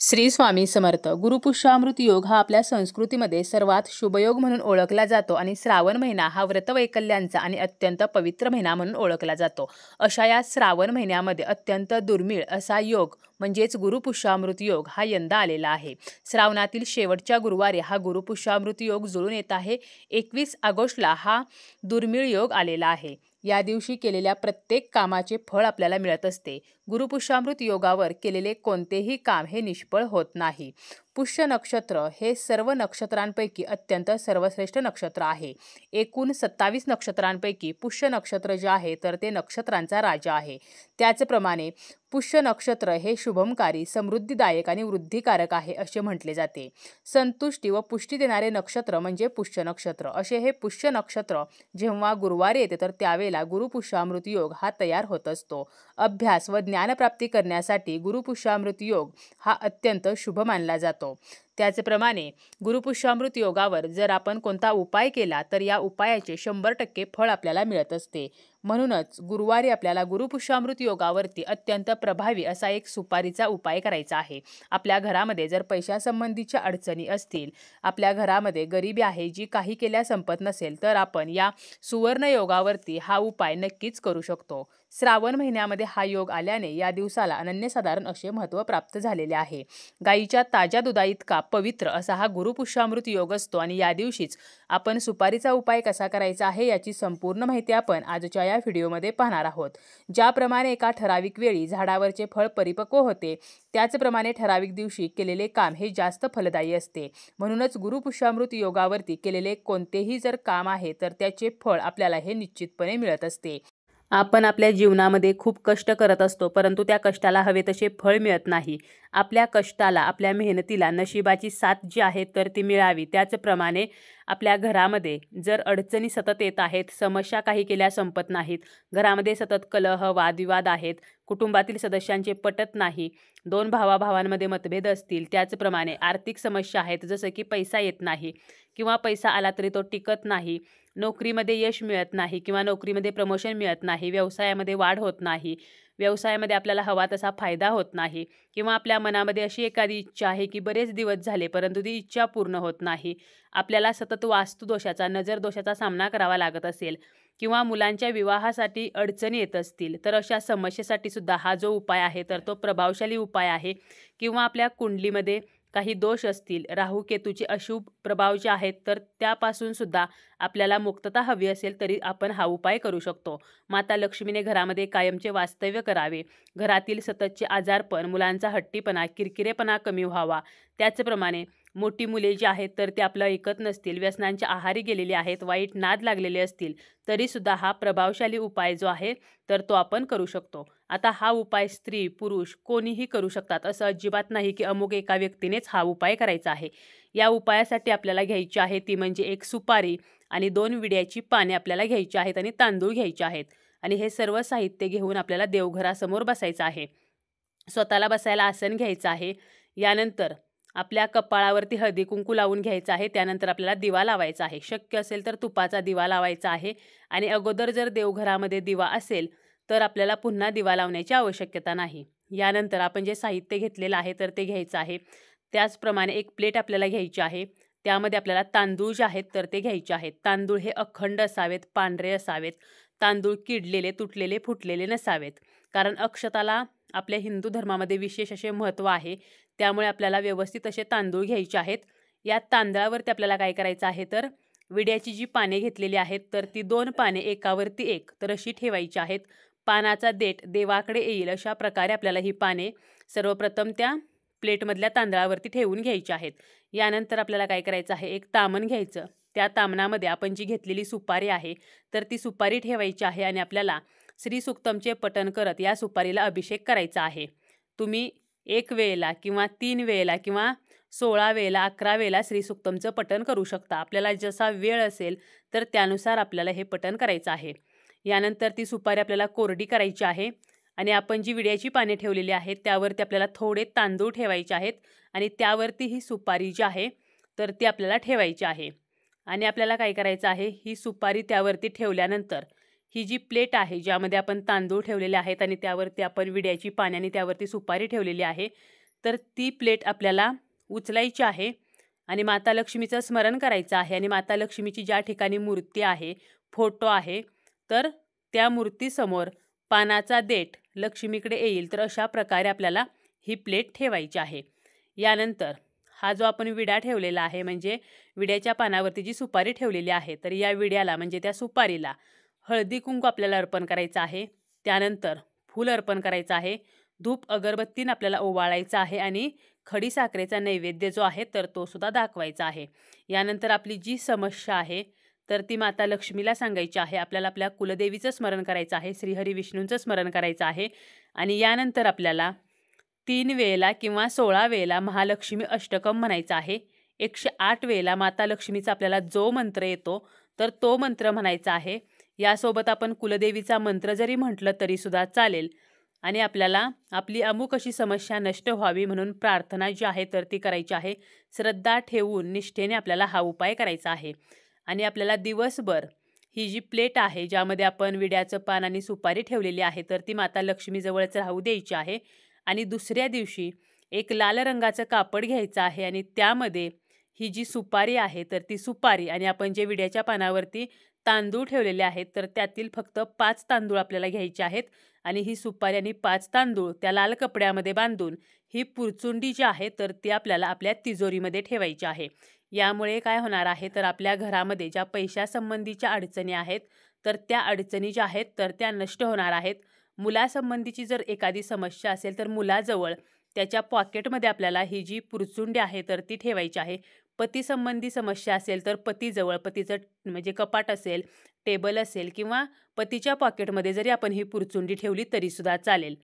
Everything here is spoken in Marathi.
श्री स्वामी समर्थ. गुरुपुष्यामृत योग हा आपल्या संस्कृतीमध्ये सर्वात शुभयोग म्हणून ओळखला जातो आणि श्रावण महिना हा व्रतवैकल्यांचा आणि अत्यंत पवित्र महिना म्हणून ओळखला जातो. अशा या श्रावण महिन्यामध्ये अत्यंत दुर्मिळ असा योग म्हणजेच गुरुपुष्यामृत योग हा यंदा आलेला आहे. श्रावणातील शेवटच्या गुरुवारी हा गुरुपुष्यामृत योग जुळून येत आहे. 21 ऑगस्टला हा दुर्मिळ योग आलेला आहे. या दिवशी केलेल्या प्रत्येक कामाचे फळ आपल्याला मिळत असते. गुरुपुष्यामृत योगावर केलेले कोणतेही काम हे निष्फळ होत नाही. पुष्य नक्षत्र हे सर्व नक्षत्रांपैकी अत्यंत सर्वश्रेष्ठ नक्षत्र आहे. एकूण 27 नक्षत्रांपैकी पुष्य नक्षत्र जे आहे तर ते नक्षत्रांचा राजा आहे. त्याचप्रमाणे पुष्य नक्षत्र हे शुभमकारी, समृद्धीदायक आणि वृद्धिकारक आहे असे म्हटले जाते. संतुष्टी व पुष्टी देणारे नक्षत्र म्हणजे पुष्य नक्षत्र. असे हे पुष्य नक्षत्र जेव्हा गुरुवारी येते तर त्यावेळेला गुरुपुष्यामृत योग हा तयार होत असतो. अभ्यास व ज्ञानप्राप्ती करण्यासाठी गुरुपुष्यामृत योग हा अत्यंत शुभ मानला जातो. त्याचप्रमाणे गुरुपुष्यामृत योगावर जर आपण कोणता उपाय केला तर या उपायाचे 100% फळ आपल्याला मिळत असते. म्हणूनच गुरुवारी आपल्याला गुरुपुष्यामृत योगावरती अत्यंत प्रभावी असा एक सुपारीचा उपाय करायचा आहे. आपल्या घरामध्ये जर पैशासंबंधीच्या अडचणी असतील, आपल्या घरामध्ये गरिबी आहे जी काही केल्या संपत नसेल तर आपण या सुवर्ण योगावरती हा उपाय नक्कीच करू शकतो. श्रावण महिन्यामध्ये हा योग आल्याने या दिवसाला अनन्यसाधारण असे महत्त्व प्राप्त झालेले आहे. गाईच्या ताज्या दुधाइतका पवित्र असा हा गुरुपुष्यामृत योग असतो आणि या दिवशीच आपण सुपारीचा उपाय कसा करायचा आहे याची संपूर्ण माहिती आपण आजच्या या व्हिडिओमध्ये पाहणार आहोत. ज्याप्रमाणे एका ठराविक वेळी झाडावरचे फळ परिपक्व होते त्याचप्रमाणे ठराविक दिवशी केलेले काम हे जास्त फलदायी असते. म्हणूनच गुरुपुष्यामृत योगावरती केलेले कोणतेही जर काम आहे तर त्याचे फळ आपल्याला हे निश्चितपणे मिळत असते. आपण आपल्या जीवनामध्ये खूप कष्ट करत असतो परंतु त्या कष्टाला हवे तसे फळ मिळत नाही. आपल्या कष्टाला, आपल्या मेहनतीला नशिबाची साथ जी आहे तर ती मिळावी. त्याचप्रमाणे आपल्या घरामध्ये जर अडचणी सतत येत आहेत, समस्या काही केल्या संपत नाहीत, घरामध्ये सतत कलह, वादविवाद आहेत, कुटुंबातील सदस्यांचे पटत नाही, दोन भावाभावांमध्ये मतभेद असतील, त्याचप्रमाणे आर्थिक समस्या आहेत जसं की पैसा येत नाही किंवा पैसा आला तरी तो टिकत नाही, नोकरीमध्ये यश मिळत नाही किंवा नोकरीमध्ये प्रमोशन मिळत नाही, व्यवसायामध्ये वाढ होत नाही, व्यवसायामध्ये आपल्याला हवा तसा फायदा होत नाही किंवा आपल्या मनामध्ये अशी एखादी इच्छा आहे की बरेच दिवस झाले परंतु ती इच्छा पूर्ण होत नाही, आपल्याला सतत वास्तुदोषाचा, नजरदोषाचा सामना करावा लागत असेल किंवा मुलांच्या विवाहासाठी अडचणी येत असतील तर अशा समस्येसाठी सुद्धा हा जो उपाय आहे तर तो प्रभावशाली उपाय आहे. किंवा आपल्या कुंडलीमध्ये काही दोष असतील, राहू केतूचे अशुभ प्रभाव जे आहेत तर त्यापासून सुद्धा आपल्याला मुक्तता हवी असेल तरी आपण हा उपाय करू शकतो. माता लक्ष्मीने घरामध्ये कायमचे वास्तव्य करावे, घरातील सततचे आजारपण, मुलांचा हट्टीपणा, किरकिरेपणा कमी व्हावा, त्याचप्रमाणे मोठी मुले जी आहेत तर ते आपलं ऐकत नसतील, व्यसनांच्या आहारी गेलेले आहेत, वाईट नाद लागलेले असतील तरीसुद्धा हा प्रभावशाली उपाय जो आहे तर तो आपण करू शकतो. आता हा उपाय स्त्री, पुरुष कोणीही करू शकतात असं अजिबात नाही की अमुक एका व्यक्तीनेच हा उपाय करायचा आहे. या उपायासाठी आपल्याला घ्यायची आहे ती म्हणजे एक सुपारी आणि 2 विड्याची पाने आपल्याला घ्यायची आहेत आणि तांदूळ घ्यायचे आहेत आणि हे सर्व साहित्य घेऊन आपल्याला देवघरासमोर बसायचं आहे. स्वतःला बसायला आसन घ्यायचं आहे. यानंतर आपल्या कपाळावरती हळदी कुंकू लावून घ्यायचं आहे. त्यानंतर आपल्याला दिवा लावायचा आहे. शक्य असेल तर तुपाचा दिवा लावायचा आहे आणि अगोदर जर देवघरामध्ये दिवा असेल तर आपल्याला पुन्हा दिवा लावण्याची आवश्यकता नाही. यानंतर आपण जे साहित्य घेतलेलं आहे तर ते घ्यायचं आहे. त्याचप्रमाणे एक प्लेट आपल्याला घ्यायची आहे. त्यामध्ये आपल्याला तांदूळ जे आहेत तर ते घ्यायचे आहेत. तांदूळ हे अखंड असावेत, पांढरे असावेत, तांदूळ किडलेले, तुटलेले, फुटलेले नसावेत. कारण अक्षताला आपल्या हिंदू धर्मामध्ये विशेष असे महत्त्व आहे. त्यामुळे आपल्याला व्यवस्थित असे तांदूळ घ्यायचे आहेत. या तांदळावरती आपल्याला काय करायचं आहे तर विड्याची जी पाने घेतलेली आहेत तर ती 2 पाने एकावरती एक तर अशी ठेवायची आहेत. पानाचा देठ देवाकडे येईल अशा प्रकारे आपल्याला ही पाने सर्वप्रथम त्या प्लेटमधल्या तांदळावरती ठेवून घ्यायची आहेत. यानंतर आपल्याला काय करायचं आहे, एक तामण घ्यायचं. त्या तामणामध्ये आपण जी घेतलेली सुपारी आहे तर ती सुपारी ठेवायची आहे आणि आपल्याला श्री सुक्तमचे पठण करत या सुपारीला अभिषेक करायचा आहे. तुम्ही 1 वेळेला किंवा 3 वेळेला किंवा 16 वेळेला, 11 वेळेला श्री सुक्तमचं पठण करू शकता. आपल्याला जसा वेळ असेल तर त्यानुसार आपल्याला हे पठण करायचं आहे. यानंतर ती सुपारी आपल्याला कोरडी करायची आहे आणि आपण जी विड्याची पाने ठेवलेली आहेत त्यावरती आपल्याला थोडे तांदूळ ठेवायचे आहेत आणि त्यावरती ही सुपारी जी आहे तर ती आपल्याला ठेवायची आहे. आणि आपल्याला काय करायचं आहे, ही सुपारी त्यावरती ठेवल्यानंतर ही जी प्लेट आहे ज्यामध्ये आपण तांदूळ ठेवलेले आहेत आणि त्यावरती आपण विड्याची पाने आणि त्यावरती सुपारी ठेवलेली आहे तर ती प्लेट आपल्याला उचलायची आहे आणि माता लक्ष्मीचं स्मरण करायचं आहे. आणि माता लक्ष्मीची ज्या ठिकाणी मूर्ती आहे, फोटो आहे, तर त्या मूर्तीसमोर पानाचा देठ लक्ष्मीकडे येईल, तर अशा प्रकारे आपल्याला ही प्लेट ठेवायची आहे. यानंतर हा जो आपण विडा ठेवलेला आहे, म्हणजे विड्याच्या पानावरती जी सुपारी ठेवलेली आहे, तर या विड्याला म्हणजे त्या सुपारीला हळदी कुंकू आपल्याला अर्पण करायचं आहे. त्यानंतर फूल अर्पण करायचं आहे. धूप अगरबत्तीनं आपल्याला ओवाळायचं आहे आणि खडी साखरेचा नैवेद्य जो आहे तर तो सुद्धा दाखवायचा आहे. यानंतर आपली जी समस्या आहे तर ती माता लक्ष्मीला सांगायची आहे. आपल्याला आपल्या कुलदेवीचं स्मरण करायचं आहे, श्रीहरी विष्णूंचं स्मरण करायचं आहे. आणि यानंतर आपल्याला 3 वेळेला किंवा 16 वेळेला महालक्ष्मी अष्टकम म्हणायचं आहे. 108 वेळेला माता लक्ष्मीचा आपल्याला जो मंत्र येतो तर तो मंत्र म्हणायचा आहे. यासोबत आपण कुलदेवीचा मंत्र जरी म्हटलं तरीसुद्धा चालेल. आणि आपल्याला आपली अमुक अशी समस्या नष्ट व्हावी म्हणून प्रार्थना जी आहे तर ती करायची आहे. श्रद्धा ठेवून निष्ठेने आपल्याला हा उपाय करायचा आहे. आणि आपल्याला दिवसभर ही जी प्लेट आहे ज्यामध्ये आपण विड्याचं पान आणि सुपारी ठेवलेली आहे तर ती माता लक्ष्मीजवळच राहू द्यायची आहे. आणि दुसऱ्या दिवशी एक लाल रंगाचं कापड घ्यायचं आहे आणि त्यामध्ये ही जी सुपारी आहे तर ती सुपारी आणि आपण जे विड्याच्या पानावरती तांदूळ ठेवलेले आहेत तर त्यातील फक्त 5 तांदूळ आपल्याला घ्यायचे आहेत. आणि ही सुपारी आणि 5 तांदूळ त्या लाल कपड्यामध्ये बांधून ही पुरचुंडी जी आहे तर ती आपल्याला आपल्या तिजोरीमध्ये ठेवायची आहे. यामुळे काय होणार आहे तर आपल्या घरामध्ये ज्या पैशासंबंधीच्या अडचणी आहेत तर त्या अडचणी ज्या आहेत तर त्या नष्ट होणार आहेत. मुलासंबंधीची जर एखादी समस्या असेल तर मुलाजवळ त्याच्या पॉकेटमध्ये आपल्याला ही जी पुरचुंडी आहे तर ती ठेवायची आहे. पतीसंबंधी समस्या असेल तर पतीजवळ, पतीचं म्हणजे कपाट असेल, टेबल असेल किंवा पतीच्या पॉकेटमध्ये जरी आपण ही पुरचुंडी ठेवली तरीसुद्धा चालेल.